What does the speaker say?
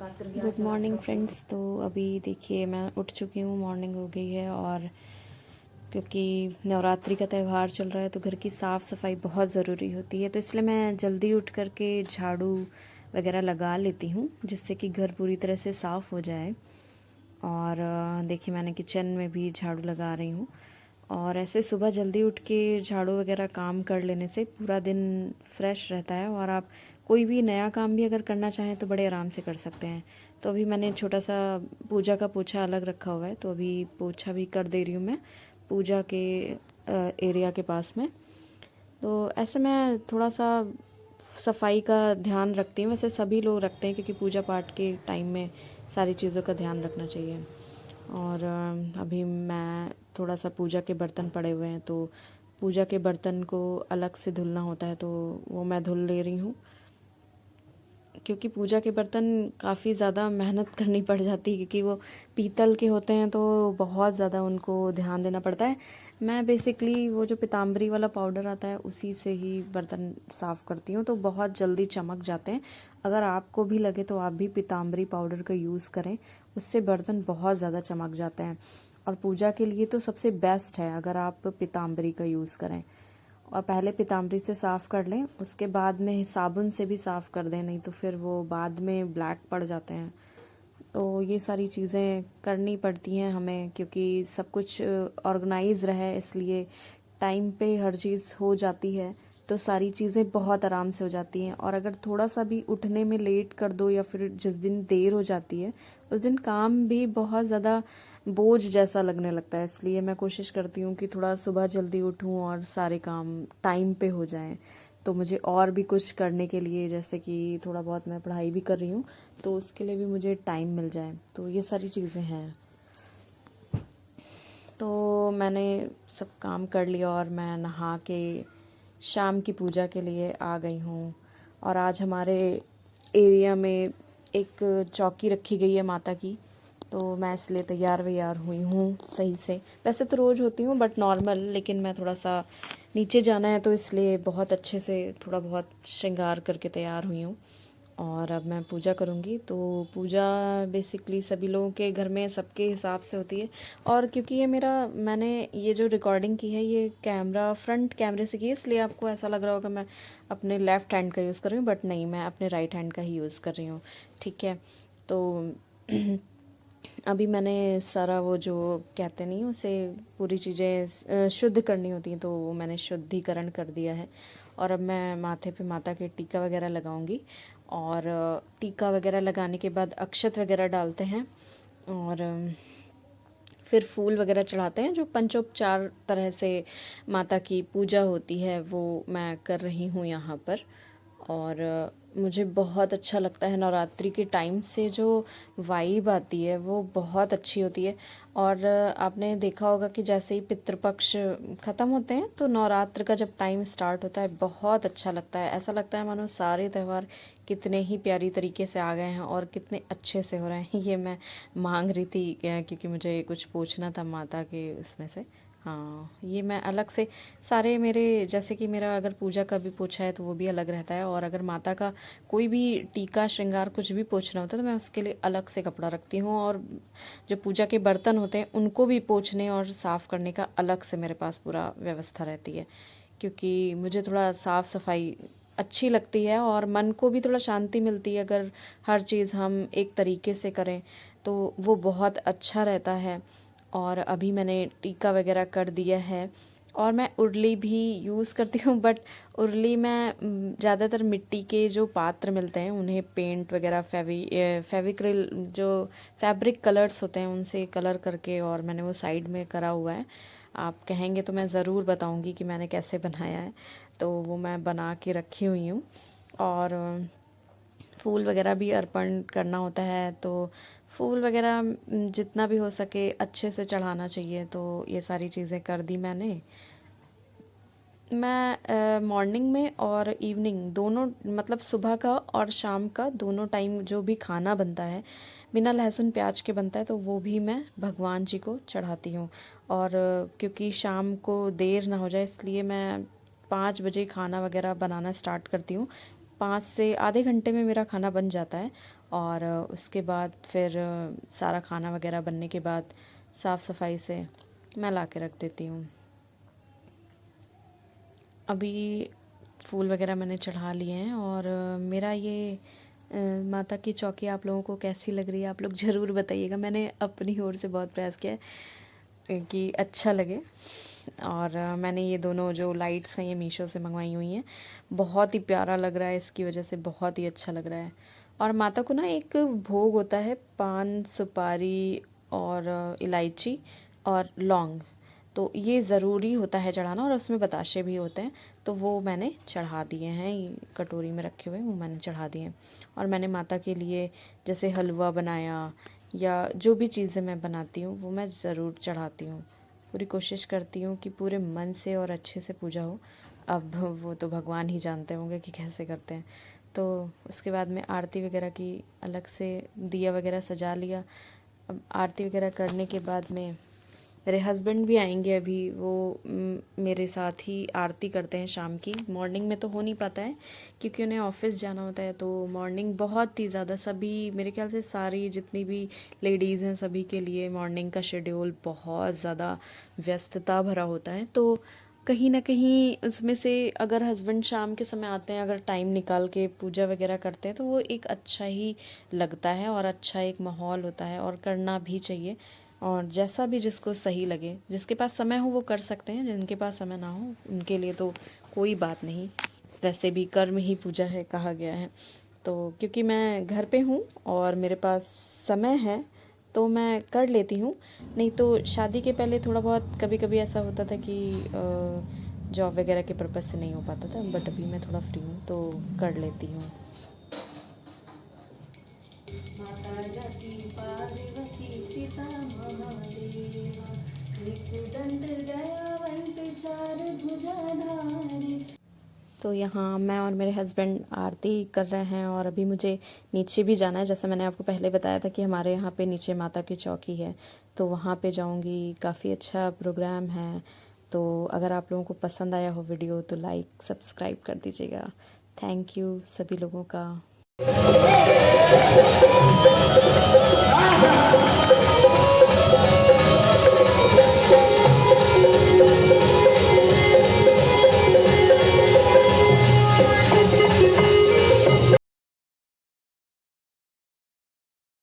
Good morning friends. तो अभी देखिए मैं उठ चुकी हूँ, मॉर्निंग हो गई है। और क्योंकि नवरात्रि का त्यौहार चल रहा है तो घर की साफ़ सफाई बहुत ज़रूरी होती है, तो इसलिए मैं जल्दी उठ करके झाड़ू वगैरह लगा लेती हूँ जिससे कि घर पूरी तरह से साफ़ हो जाए। और देखिए मैंने किचन में भी झाड़ू लगा रही हूँ। और ऐसे सुबह जल्दी उठ के झाड़ू वगैरह काम कर लेने से पूरा दिन फ्रेश रहता है और आप कोई भी नया काम भी अगर करना चाहें तो बड़े आराम से कर सकते हैं। तो अभी मैंने छोटा सा पूजा का पोछा अलग रखा हुआ है, तो अभी पोछा भी कर दे रही हूँ मैं पूजा के एरिया के पास में। तो ऐसे मैं थोड़ा सा सफाई का ध्यान रखती हूँ, वैसे सभी लोग रखते हैं क्योंकि पूजा पाठ के टाइम में सारी चीज़ों का ध्यान रखना चाहिए। और अभी मैं थोड़ा सा पूजा के बर्तन पड़े हुए हैं, तो पूजा के बर्तन को अलग से धुलना होता है, तो वो मैं धुल ले रही हूँ। क्योंकि पूजा के बर्तन काफ़ी ज़्यादा मेहनत करनी पड़ जाती है क्योंकि वो पीतल के होते हैं, तो बहुत ज़्यादा उनको ध्यान देना पड़ता है। मैं बेसिकली वो जो पीताम्बरी वाला पाउडर आता है उसी से ही बर्तन साफ़ करती हूँ, तो बहुत जल्दी चमक जाते हैं। अगर आपको भी लगे तो आप भी पीताम्बरी पाउडर का यूज़ करें, उससे बर्तन बहुत ज़्यादा चमक जाते हैं। और पूजा के लिए तो सबसे बेस्ट है अगर आप पीताम्बरी का यूज़ करें। और पहले पीताम्बरी से साफ़ कर लें, उसके बाद में साबुन से भी साफ़ कर दें, नहीं तो फिर वो बाद में ब्लैक पड़ जाते हैं। तो ये सारी चीज़ें करनी पड़ती हैं हमें क्योंकि सब कुछ ऑर्गेनाइज रहे, इसलिए टाइम पे हर चीज़ हो जाती है, तो सारी चीज़ें बहुत आराम से हो जाती हैं। और अगर थोड़ा सा भी उठने में लेट कर दो या फिर जिस दिन देर हो जाती है उस दिन काम भी बहुत ज़्यादा बोझ जैसा लगने लगता है। इसलिए मैं कोशिश करती हूँ कि थोड़ा सुबह जल्दी उठूँ और सारे काम टाइम पे हो जाएं। तो मुझे और भी कुछ करने के लिए, जैसे कि थोड़ा बहुत मैं पढ़ाई भी कर रही हूँ, तो उसके लिए भी मुझे टाइम मिल जाए। तो ये सारी चीज़ें हैं। तो मैंने सब काम कर लिया और मैं नहा के शाम की पूजा के लिए आ गई हूँ। और आज हमारे एरिया में एक चौकी रखी गई है माता की, तो मैं इसलिए तैयार वैयार हुई हूँ सही से। वैसे तो रोज़ होती हूँ बट नॉर्मल, लेकिन मैं थोड़ा सा नीचे जाना है तो इसलिए बहुत अच्छे से थोड़ा बहुत श्रृंगार करके तैयार हुई हूँ। और अब मैं पूजा करूँगी। तो पूजा बेसिकली सभी लोगों के घर में सबके हिसाब से होती है। और क्योंकि ये मैंने ये जो रिकॉर्डिंग की है ये कैमरा फ्रंट कैमरे से की है, इसलिए आपको ऐसा लग रहा होगा मैं अपने लेफ़्ट हैंड का यूज़ कर रही हूँ, बट नहीं, मैं अपने राइट हैंड का ही यूज़ कर रही हूँ। ठीक है। तो अभी मैंने सारा वो जो कहते नहीं उसे पूरी चीज़ें शुद्ध करनी होती हैं, तो वो मैंने शुद्धिकरण कर दिया है। और अब मैं माथे पे माता के टीका वगैरह लगाऊंगी। और टीका वगैरह लगाने के बाद अक्षत वगैरह डालते हैं और फिर फूल वगैरह चढ़ाते हैं। जो पंचोपचार तरह से माता की पूजा होती है वो मैं कर रही हूँ यहाँ पर। और मुझे बहुत अच्छा लगता है, नवरात्रि के टाइम से जो वाइब आती है वो बहुत अच्छी होती है। और आपने देखा होगा कि जैसे ही पितृपक्ष ख़त्म होते हैं तो नवरात्र का जब टाइम स्टार्ट होता है बहुत अच्छा लगता है। ऐसा लगता है मानो सारे त्यौहार कितने ही प्यारी तरीके से आ गए हैं और कितने अच्छे से हो रहे हैं। ये मैं मांग रही थी क्योंकि मुझे कुछ पूछना था माता के उसमें से। हाँ, ये मैं अलग से सारे मेरे, जैसे कि मेरा अगर पूजा का भी पोछा है तो वो भी अलग रहता है, और अगर माता का कोई भी टीका श्रृंगार कुछ भी पोछना होता है तो मैं उसके लिए अलग से कपड़ा रखती हूँ। और जो पूजा के बर्तन होते हैं उनको भी पोछने और साफ़ करने का अलग से मेरे पास पूरा व्यवस्था रहती है, क्योंकि मुझे थोड़ा साफ़ सफाई अच्छी लगती है और मन को भी थोड़ा शांति मिलती है। अगर हर चीज़ हम एक तरीके से करें तो वो बहुत अच्छा रहता है। और अभी मैंने टीका वगैरह कर दिया है। और मैं उरली भी यूज़ करती हूँ, बट उरली मैं ज़्यादातर मिट्टी के जो पात्र मिलते हैं उन्हें पेंट वगैरह फेविक्रिल जो फैब्रिक कलर्स होते हैं उनसे कलर करके, और मैंने वो साइड में करा हुआ है। आप कहेंगे तो मैं ज़रूर बताऊंगी कि मैंने कैसे बनाया है, तो वो मैं बना के रखी हुई हूँ। और फूल वगैरह भी अर्पण करना होता है, तो फूल वगैरह जितना भी हो सके अच्छे से चढ़ाना चाहिए। तो ये सारी चीज़ें कर दी मैंने। मैं मॉर्निंग में और इवनिंग दोनों, मतलब सुबह का और शाम का दोनों टाइम जो भी खाना बनता है बिना लहसुन प्याज के बनता है तो वो भी मैं भगवान जी को चढ़ाती हूँ। और क्योंकि शाम को देर ना हो जाए इसलिए मैं 5 बजे खाना वगैरह बनाना स्टार्ट करती हूँ। 5 से आधे घंटे में मेरा खाना बन जाता है। और उसके बाद फिर सारा खाना वगैरह बनने के बाद साफ़ सफाई से मैं ला के रख देती हूँ। अभी फूल वगैरह मैंने चढ़ा लिए हैं और मेरा ये माता की चौकी आप लोगों को कैसी लग रही है आप लोग ज़रूर बताइएगा। मैंने अपनी ओर से बहुत प्रयास किया है कि अच्छा लगे। और मैंने ये दोनों जो लाइट्स हैं ये मीशो से मंगवाई हुई हैं। बहुत ही प्यारा लग रहा है, इसकी वजह से बहुत ही अच्छा लग रहा है। और माता को ना एक भोग होता है पान सुपारी और इलायची और लौंग, तो ये ज़रूरी होता है चढ़ाना, और उसमें बताशे भी होते हैं। तो वो मैंने चढ़ा दिए हैं, ये कटोरी में रखे हुए वो मैंने चढ़ा दिए हैं। और मैंने माता के लिए जैसे हलवा बनाया या जो भी चीज़ें मैं बनाती हूँ वो मैं ज़रूर चढ़ाती हूँ। पूरी कोशिश करती हूँ कि पूरे मन से और अच्छे से पूजा हो। अब वो तो भगवान ही जानते होंगे कि कैसे करते हैं। तो उसके बाद में आरती वगैरह की अलग से दिया वगैरह सजा लिया। अब आरती वगैरह करने के बाद में मेरे हस्बैंड भी आएंगे अभी, वो मेरे साथ ही आरती करते हैं शाम की। मॉर्निंग में तो हो नहीं पाता है क्योंकि उन्हें ऑफिस जाना होता है, तो मॉर्निंग बहुत ही ज़्यादा सभी, मेरे ख्याल से सारी जितनी भी लेडीज़ हैं सभी के लिए मॉर्निंग का शेड्यूल बहुत ज़्यादा व्यस्तता भरा होता है। तो कहीं ना कहीं उसमें से अगर हस्बैंड शाम के समय आते हैं, अगर टाइम निकाल के पूजा वगैरह करते हैं, तो वो एक अच्छा ही लगता है और अच्छा एक माहौल होता है, और करना भी चाहिए। और जैसा भी जिसको सही लगे, जिसके पास समय हो वो कर सकते हैं, जिनके पास समय ना हो उनके लिए तो कोई बात नहीं। वैसे भी कर्म ही पूजा है कहा गया है। तो क्योंकि मैं घर पे हूँ और मेरे पास समय है तो मैं कर लेती हूँ। नहीं तो शादी के पहले थोड़ा बहुत कभी कभी ऐसा होता था कि जॉब वगैरह के पर्पज़ से नहीं हो पाता था, बट अभी मैं थोड़ा फ्री हूँ तो कर लेती हूँ। तो यहाँ मैं और मेरे हस्बैंड आरती कर रहे हैं, और अभी मुझे नीचे भी जाना है। जैसे मैंने आपको पहले बताया था कि हमारे यहाँ पे नीचे माता की चौकी है, तो वहाँ पे जाऊँगी। काफ़ी अच्छा प्रोग्राम है। तो अगर आप लोगों को पसंद आया हो वीडियो तो लाइक सब्सक्राइब कर दीजिएगा। थैंक यू सभी लोगों का।